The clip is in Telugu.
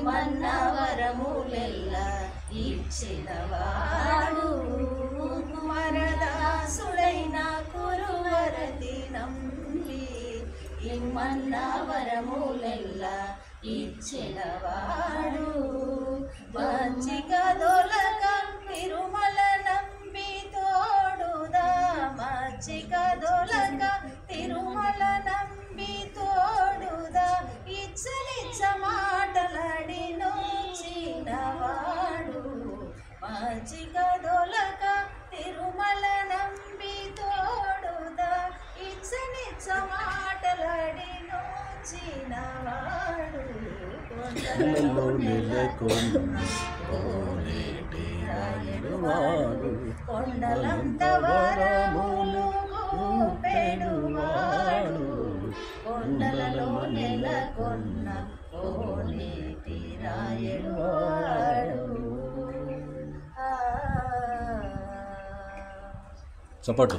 ఇమ్మన్న వరములెల్ల ఇచ్చినవాడు కుమరదాసుడైన కురువరతి నంబి ఇమ్మన్న వరములెల్ల ఇచ్చినవాడు మంచిక దొలక తిరుమల నంబి తోడుదా మంచిక దొలక తిరుమల నంబి తోడుదా ఇచ్చనిచ్చ మాటలాడి నోచినవాడు మంచిక దొలక తిరుమల నంబి తోడుదా ఇచ్చనిచ్చ మాటలాడి నోచినవాడు కొండలలో నెలకొన్న కోనేటి రాయుడువాడు కొండలంత వరములు చూపెడువాడు కొండలలో నెలకొన్న కోనేటి రాయుడువాడు. చప్పట్లు.